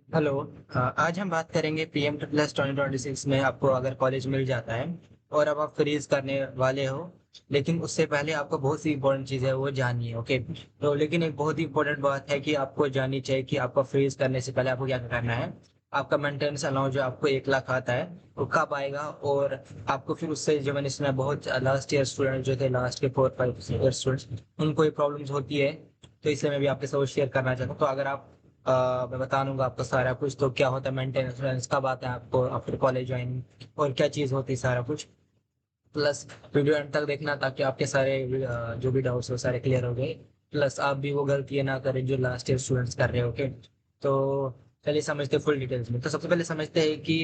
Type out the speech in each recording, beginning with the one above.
Hello. आज हम बात करेंगे पीएम प्लस 2026 में आपको अगर कॉलेज मिल जाता है और अब आप फ्रीज करने वाले हो, लेकिन उससे पहले आपको बहुत सी इंपॉर्टेंट चीज़ है वो जाननी है। ओके, तो लेकिन एक बहुत ही इंपॉर्टेंट बात है कि आपको जाननी चाहिए कि आपको फ्रीज करने से पहले आपको क्या करना है। आपका मेंटेनेंस अलाउंस जो आपको 1 लाख आता है वो कब आएगा, और आपको फिर उससे जो मैंने सुना बहुत लास्ट ईयर स्टूडेंट जो थे, लास्ट के 4-5 ईयर स्टूडेंट्स, उनको ये प्रॉब्लम्स होती है। तो इसलिए मैं भी आपके साथ शेयर करना चाहता हूँ। तो अगर आप मैं बता दूंगा आपको सारा कुछ, तो क्या होता है मेंटेनेंस कब आता है आपको आफ्टर कॉलेज ज्वाइनिंग, और क्या चीज़ होती है सारा कुछ। प्लस वीडियो एंड तक देखना ताकि आपके सारे जो भी डाउट्स हो सारे क्लियर हो गए। प्लस आप भी वो गलतियां ना करें जो लास्ट ईयर स्टूडेंट्स कर रहे हो। ओके, तो चलिए समझते फुल डिटेल्स में। तो सबसे पहले समझते हैं कि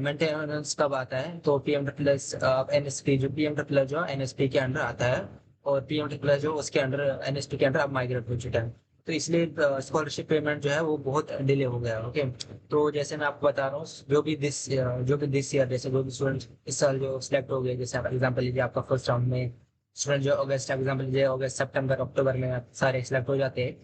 मेंटेनेंस कब आता है। तो पीएम प्लस एनएसपी, जो पीएम प्लस जो एनएसपी के अंडर आता है, और पीएम प्लस जो उसके अंडर एनएसपी के अंडर अब माइग्रेट हो चुका है। तो इसलिए स्कॉलरशिप पेमेंट जो है वो बहुत डिले हो गया है। ओके, तो जैसे मैं आपको बता रहा हूँ, जो भी दिस ईयर जैसे जो भी स्टूडेंट इस साल जो सिलेक्ट हो गए, जैसे आप एग्जांपल लीजिए आपका फर्स्ट राउंड में स्टूडेंट जो अगस्त, एग्जांपल लीजिए अगस्त सितंबर अक्टूबर में आप सारे सिलेक्ट हो जाते हैं।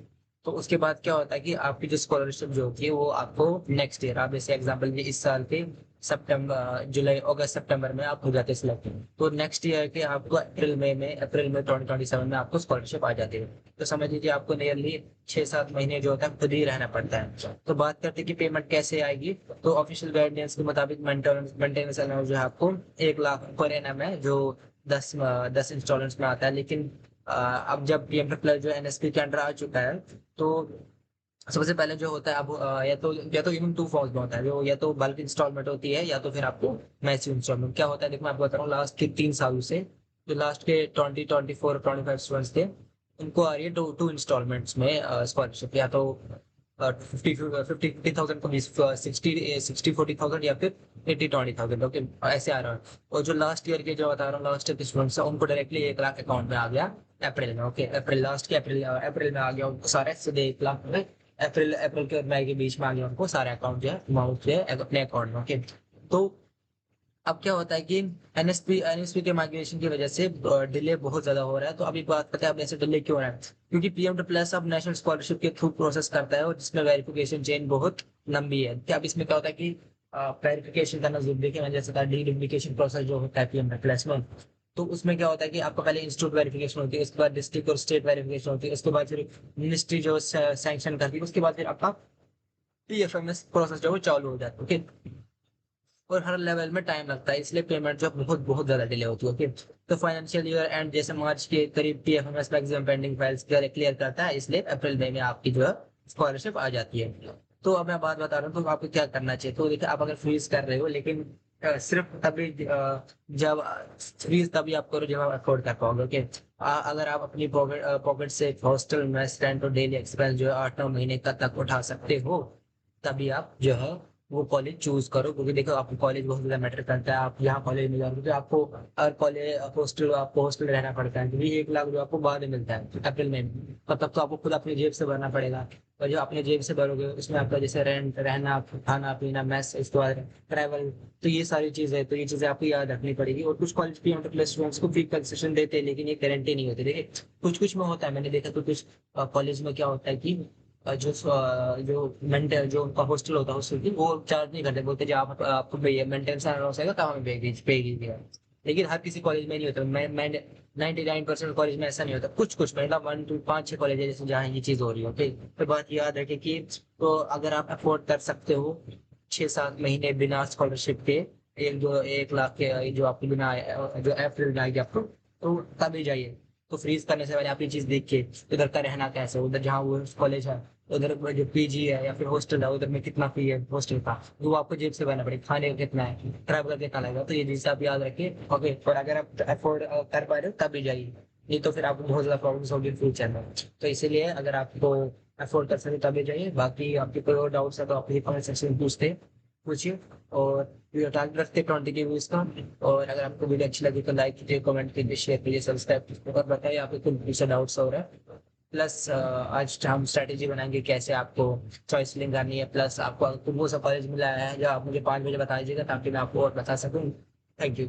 तो उसके बाद क्या होता है कि आपकी जो स्कॉलरशिप जो होती है वो आपको नेक्स्ट ईयर, आप जैसे एग्जांपल लीजिए इस साल के सितंबर जुलाई अगस्त सितंबर में आप हो जाते हैं सिलेक्ट, तो नेक्स्ट ईयर के आपको अप्रैल में 2027 में आपको स्कॉलरशिप आ जाती है। तो समझ लीजिए आपको नियरली 6-7 महीने जो होता है खुद ही रहना पड़ता है। तो बात करते हैं कि पेमेंट कैसे आएगी। तो ऑफिशियल गाइडेंस के मुताबिक मेंटेनेंस अलाउंस जो है आपको 1 लाख पर एनम है, जो 10 इंस्टॉलमेंट्स में आता है। लेकिन अब जब पीएम प्लस जो एनएसपी के अंडर आ चुका है, तो सबसे पहले जो होता है अब या तो इवन टू फॉर्म्स में होता है, जो या तो बल्क इंस्टॉलमेंट होती है या तो फिर आपको मैसिव इंस्टॉलमेंट। क्या होता है देखो मैं आपको बता रहा हूँ, लास्ट के 3 सालों से जो लास्ट के 20 24 25 स्टूडेंट्स थे, उनको आ रही है टू इंस्टॉलमेंट्स में स्कॉलरशिप। या तो 50-50 को 60-40 थाउजेंड, या फिर 80-20 थाउजेंड। ओके, ऐसे आ रहा है। और जो लास्ट ईयर के जो बता रहा हूँ, लास्ट ईयर के स्टूडेंट्स है उनको डायरेक्टली 1 लाख अकाउंट में आ गया अप्रैल में। ओके, अप्रैल में आ गया उनको सारे सीधे 1 लाख में। अप्रैल अप्रैल के और मई के बीच में आ गया उनको सारे अकाउंट जो है अमाउंट जो है अपने अकाउंट में। ओके, तो अब क्या होता है कि एनएसपी के माइग्रेशन की वजह से डिले बहुत ज्यादा हो रहा है। तो अभी बात करते हैं अब ऐसे डिले क्यों हो रहा है। क्योंकि पीएम प्लस अब नेशनल स्कॉलरशिप के थ्रू प्रोसेस करता है, और जिसमें वेरिफिकेशन चेन बहुत लंबी है। क्या अब इसमें क्या होता है कि वेरिफिकेशन करना जरूरी है। जैसे था डी डुप्लीकेशन प्रोसेस जो होता है पीएम प्लस में, तो उसमें क्या होता है कि आपको पहले इंस्टीट्यूट वेरिफिकेशन होती है, उसके बाद डिस्ट्रिक्ट और स्टेट वेरिफिकेशन होती है, उसके बाद फिर मिनिस्ट्री जो सैंक्शन करती है, उसके बाद फिर आपका पीएफएमएस प्रोसेस जो है वो चालू हो जाता है। ओके, और हर लेवल में टाइम लगता है, इसलिए पेमेंट जो बहुत बहुत ज्यादा डिले होती है। ओके, तो फाइनेंशियल ईयर एंड जैसे मार्च के करीब PFMS maximum pending files clear करता है, इसलिए अप्रैल मई में आपकी जो है स्कॉलरशिप आ जाती है। तो अब मैं बात बता रहा हूँ तो आपको क्या करना चाहिए। तो देखिए, आप अगर फ्रीज कर रहे हो, लेकिन सिर्फ तभी जब फ्रीज तभी आप करो जब आप अफोर्ड कर पाओगे। ओके, अगर आप अपनी पॉकेट से हॉस्टल मेस रेंट और डेली एक्सपेंस जो है 8-9 महीने तक उठा सकते हो, तभी आप जो है वो कॉलेज चूज करो। क्योंकि देखो आपको कॉलेज बहुत ज्यादा मैटर करता है। आप यहाँ कॉलेज में जाओगे तो आपको हर कॉलेज आपको हॉस्टल रहना पड़ता है, क्योंकि 1 लाख जो आपको बाद में मिलता है अप्रैल में। तब तो आपको खुद अपनी जेब से भरना पड़ेगा। और जो अपने जेब से भरोगे उसमें आपका जैसे रेंट, रहना, खाना पीना, मेस, इसके बाद ट्रैवल, तो ये सारी चीजें, तो ये चीजें आपको याद रखनी पड़ेगी। और कुछ कॉलेज भी प्लस स्टूडेंट्स को फ्री कंसेशन देते हैं, लेकिन ये गारंटी नहीं होती। देखिए, कुछ कुछ में होता है, मैंने देखा। तो कुछ कॉलेज में क्या होता है कि जो उनका हॉस्टल होता है हॉस्टल की वो चार्ज नहीं करते, बोलते जो आप आपको मेंटेनेंस लॉस आएगा तब हमें पे कीजिएगा। लेकिन हर किसी कॉलेज में नहीं होता। मैं 99% कॉलेज में ऐसा नहीं होता। कुछ कुछ मतलब 1 to 5-6 कॉलेज है जैसे जहाँ ये चीज हो रही है। ओके, तो बात याद रखे कि तो अगर आप अफोर्ड कर सकते हो 6-7 महीने बिना स्कॉलरशिप के, 1 लाख के जो आपको बिना जो अप्रैल में आएगी आपको, तो तभी जाइए। तो फ्रीज करने से पहले आप ये चीज देखिए उधर का रहना कैसे है, उधर जहाँ वो कॉलेज है उधर जो पीजी है या फिर हॉस्टल है उधर में कितना फी है हॉस्टल का, वो आपको जेब से भरना पड़ेगा। खाने का कितना है, ट्रैवल का कितना लगेगा, तो ये चीज आप याद रखिए। ओके, और अगर आप अफोर्ड कर पा रहे हो तभी जाइए, नहीं तो फिर आपको बहुत ज्यादा प्रॉब्लम होगी फ्यूचर में। तो इसीलिए अगर आपको अफोर्ड कर सकते तभी जाइए। बाकी आपके कोई और डाउट्स है तो आप कमेंट सेक्शन में पूछिए। और वीडियो टारगेट रखते हैं 20 के व्यूज का। और अगर आपको वीडियो अच्छी लगी तो लाइक कीजिए, कमेंट कीजिए, शेयर कीजिए, सब्सक्राइब कीजिए, और बताइए आपको कुछ दूसरा डाउट्स हो रहा है। प्लस आज हम स्ट्रेटेजी बनाएंगे कैसे आपको चॉइस फिलिंग करनी है। प्लस आपको वो सा कॉलेज मिला है जो आप मुझे 5 बजे बता दीजिएगा ताकि मैं आपको और बता सकूँ। Thank you.